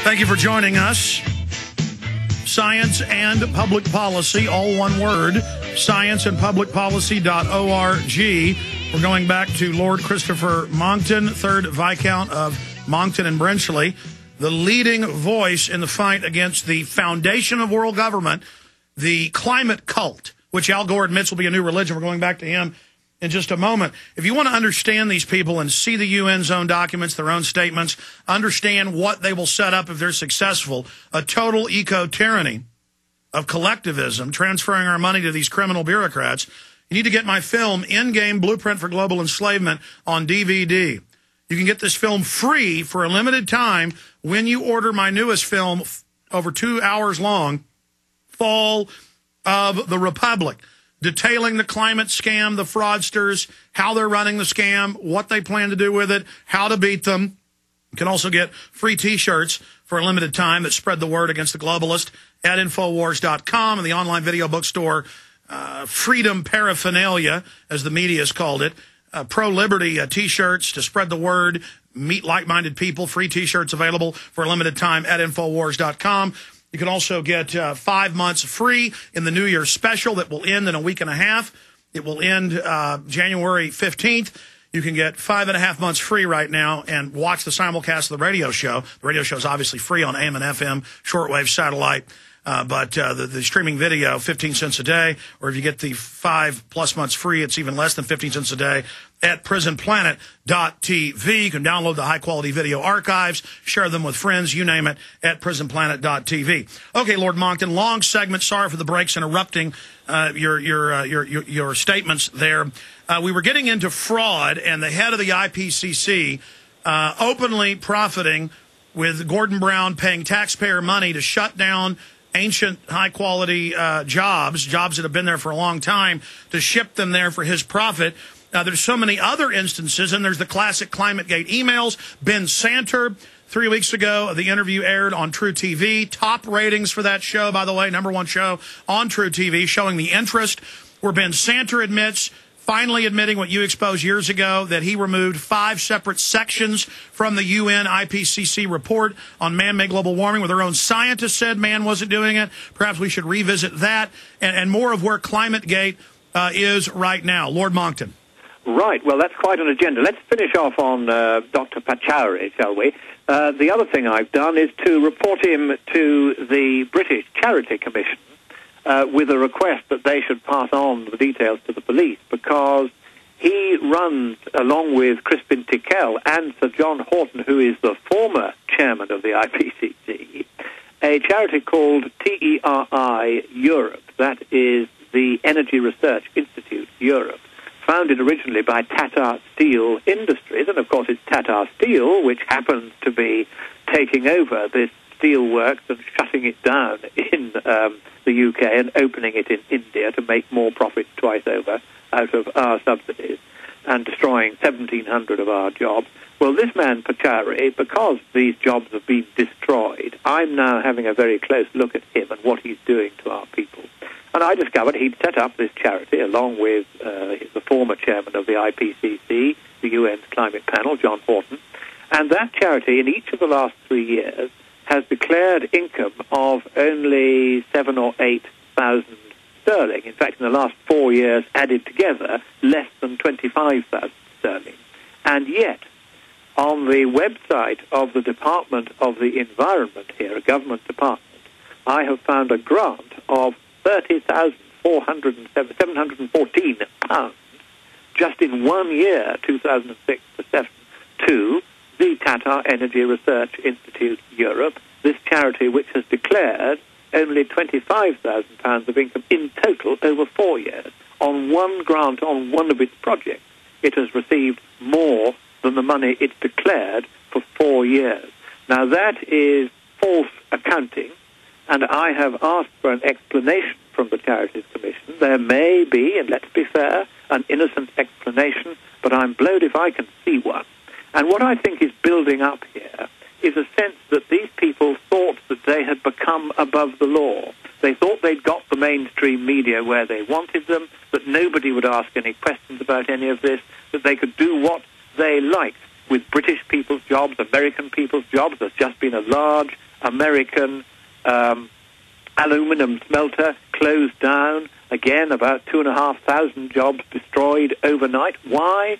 Thank you for joining us. Science and Public Policy, all one word, scienceandpublicpolicy.org. We're going back to Lord Christopher Monckton, 3rd Viscount of Monckton and Brenchley, the leading voice in the fight against the foundation of world government, the climate cult, which Al Gore admits will be a new religion. We're going back to him in just a moment. If you want to understand these people and see the UN's own documents, their own statements, understand what they will set up if they're successful, a total eco-tyranny of collectivism, transferring our money to these criminal bureaucrats, you need to get my film, Endgame Blueprint for Global Enslavement, on DVD. You can get this film free for a limited time when you order my newest film, over 2 hours long, Fall of the Republic, detailing the climate scam, the fraudsters, how they're running the scam, what they plan to do with it, how to beat them. You can also get free T-shirts for a limited time that spread the word against the globalist at Infowars.com and the online video bookstore Freedom Paraphernalia, as the media has called it. Pro-liberty T-shirts to spread the word, meet like-minded people, free T-shirts available for a limited time at Infowars.com. You can also get 5 months free in the New Year's special that will end in a week and a half. It will end January 15th. You can get 5.5 months free right now and watch the simulcast of the radio show. The radio show is obviously free on AM and FM, shortwave, satellite. But the streaming video, 15 cents a day, or if you get the 5+ months free, it's even less than 15 cents a day at prisonplanet.tv. You can download the high-quality video archives, share them with friends, you name it, at prisonplanet.tv. Okay, Lord Monckton, long segment. Sorry for the breaks interrupting your statements there. We were getting into fraud, and the head of the IPCC openly profiting with Gordon Brown paying taxpayer money to shut down ancient high-quality jobs that have been there for a long time, to ship them there for his profit. There's so many other instances, and there's the classic ClimateGate emails. Ben Santer, 3 weeks ago, the interview aired on True TV. Top ratings for that show, by the way, #1 show on True TV, showing the interest, where Ben Santer admits, finally admitting what you exposed years ago, that he removed 5 separate sections from the UN IPCC report on man-made global warming, where their own scientists said man wasn't doing it. Perhaps we should revisit that and more of where ClimateGate is right now. Lord Monckton. Right. Well, that's quite an agenda. Let's finish off on Dr. Pachauri, shall we? The other thing I've done is to report him to the British Charity Commission, with a request that they should pass on the details to the police, because he runs, along with Crispin Tickell and Sir John Horton, who is the former chairman of the IPCC, a charity called TERI Europe. That is the Energy Research Institute Europe, founded originally by Tata Steel Industries. And, of course, it's Tata Steel which happens to be taking over this steelworks and shutting it down in the UK and opening it in India to make more profit twice over out of our subsidies and destroying 1,700 of our jobs. Well, this man, Pachauri, because these jobs have been destroyed, I'm now having a very close look at him and what he's doing to our people. And I discovered he'd set up this charity along with the former chairman of the IPCC, the UN's climate panel, John Horton. And that charity, in each of the last 3 years, has declared income of only 7,000 or 8,000 sterling. In fact, in the last 4 years, added together, less than 25,000 sterling. And yet, on the website of the Department of the Environment here, a government department, I have found a grant of £30,714 just in 1 year, 2006 to 7, to the Tata Energy Research Institute Europe, this charity which has declared only £25,000 of income in total over 4 years. On one grant on one of its projects, it has received more than the money it's declared for 4 years. Now, that is false accounting, and I have asked for an explanation from the Charities Commission. There may be, and let's be fair, an innocent explanation, but I'm blowed if I can see one. And what I think is building up here is a sense that these people thought that they had become above the law. They thought they'd got the mainstream media where they wanted them, that nobody would ask any questions about any of this, that they could do what they liked with British people's jobs, American people's jobs. There's just been a large American aluminum smelter closed down. Again, about 2,500 jobs destroyed overnight. Why?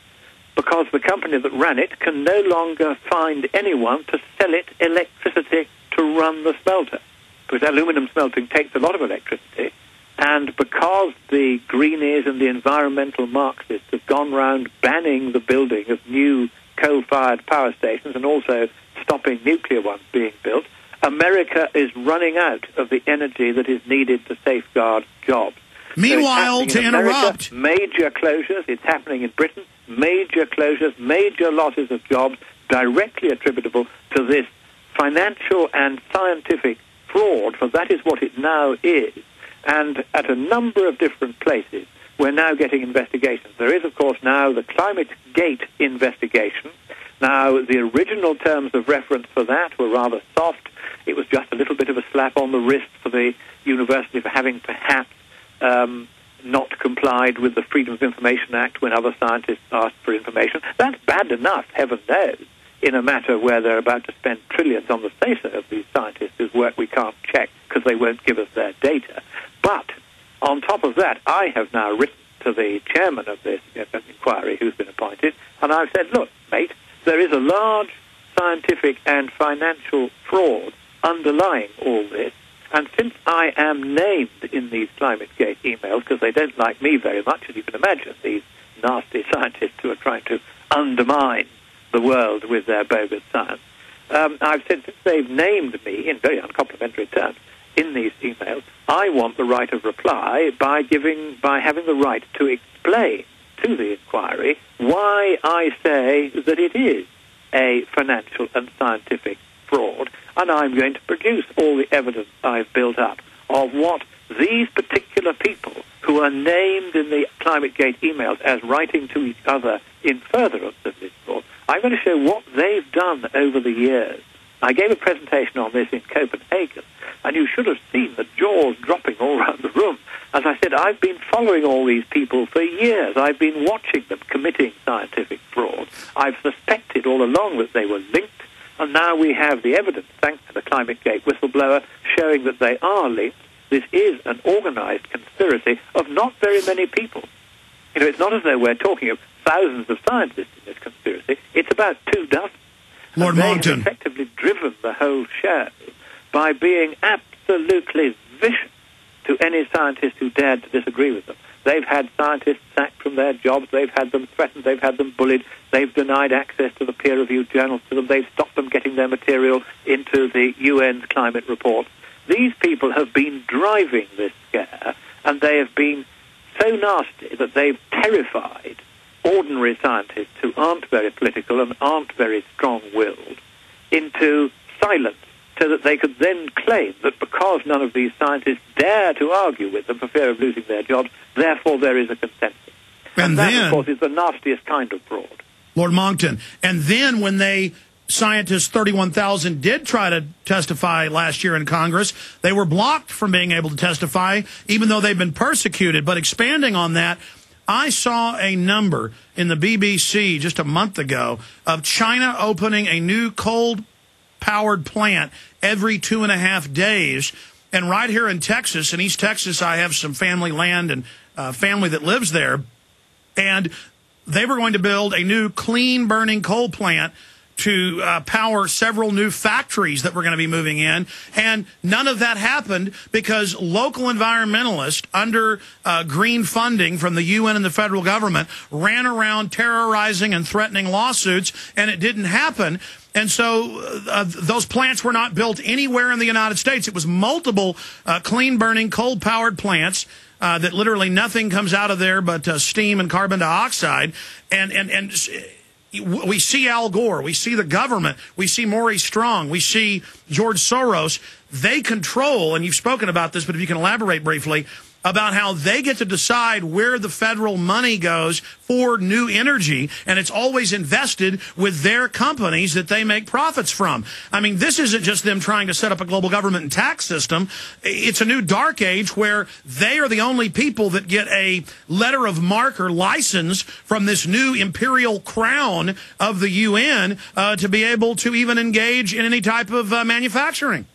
Because the company that ran it can no longer find anyone to sell it electricity to run the smelter. Because aluminum smelting takes a lot of electricity. And because the greenies and the environmental Marxists have gone round banning the building of new coal-fired power stations and also stopping nuclear ones being built, America is running out of the energy that is needed to safeguard jobs. Meanwhile, to interrupt, major closures. It's happening in Britain. Major closures, major losses of jobs directly attributable to this financial and scientific fraud, for that is what it now is. And at a number of different places, we're now getting investigations. There is, of course, now the Climate Gate investigation. Now, the original terms of reference for that were rather soft. It was just a little bit of a slap on the wrist for the university for having perhaps not complied with the Freedom of Information Act when other scientists asked for information. That's bad enough, heaven knows, in a matter where they're about to spend trillions on the say-so of these scientists whose work we can't check because they won't give us their data. But on top of that, I have now written to the chairman of this inquiry who's been appointed, and I've said, look, mate, there is a large scientific and financial fraud underlying all this. And since I am named in these ClimateGate emails, because they don't like me very much, as you can imagine, these nasty scientists who are trying to undermine the world with their bogus science, I've said since they've named me in very uncomplimentary terms in these emails, I want the right of reply by having the right to explain to the inquiry why I say that it is a financial and scientific fraud, and I'm going to produce all the evidence I've built up of what these particular people who are named in the ClimateGate emails as writing to each other in furtherance of this fraud, I'm going to show what they've done over the years. I gave a presentation on this in Copenhagen, and you should have seen the jaws dropping all around the room. As I said, I've been following all these people for years. I've been watching them committing scientific fraud. I've suspected all along that they were linked, and now we have the evidence, thanks to the ClimateGate whistleblower, showing that they are linked. This is an organized conspiracy of not very many people. You know, it's not as though we're talking of thousands of scientists in this conspiracy. It's about 2 dozen. Lord They Monckton. have effectively driven the whole show by being absolutely vicious to any scientist who dared to disagree with them. They've had scientists sacked from their jobs. They've had them threatened. They've had them bullied. They've denied access to the peer-reviewed journals to them. They've stopped them getting their material into the UN's climate report. These people have been driving this scare, and they have been so nasty that they've terrified ordinary scientists who aren't very political and aren't very strong-willed into silence, so that they could then claim that because none of these scientists dare to argue with them for fear of losing their jobs, therefore there is a consensus. And that, of course, is the nastiest kind of fraud. Lord Monckton, and then when scientists 31,000 did try to testify last year in Congress, they were blocked from being able to testify, even though they've been persecuted. But expanding on that, I saw a number in the BBC just a month ago of China opening a new coal-powered plant every 2.5 days. And right here in Texas, in East Texas, I have some family land and family that lives there. And they were going to build a new clean-burning coal plant to power several new factories that were going to be moving in. And none of that happened because local environmentalists under green funding from the UN and the federal government ran around terrorizing and threatening lawsuits, and it didn't happen. And so those plants were not built anywhere in the United States. It was multiple clean-burning, coal-powered plants that literally nothing comes out of there but steam and carbon dioxide. And we see Al Gore, we see the government, we see Maurice Strong, we see George Soros. They control, and you've spoken about this, but if you can elaborate briefly, about how they get to decide where the federal money goes for new energy, and it's always invested with their companies that they make profits from. I mean, this isn't just them trying to set up a global government and tax system. It's a new dark age where they are the only people that get a letter of marque or license from this new imperial crown of the UN to be able to even engage in any type of manufacturing.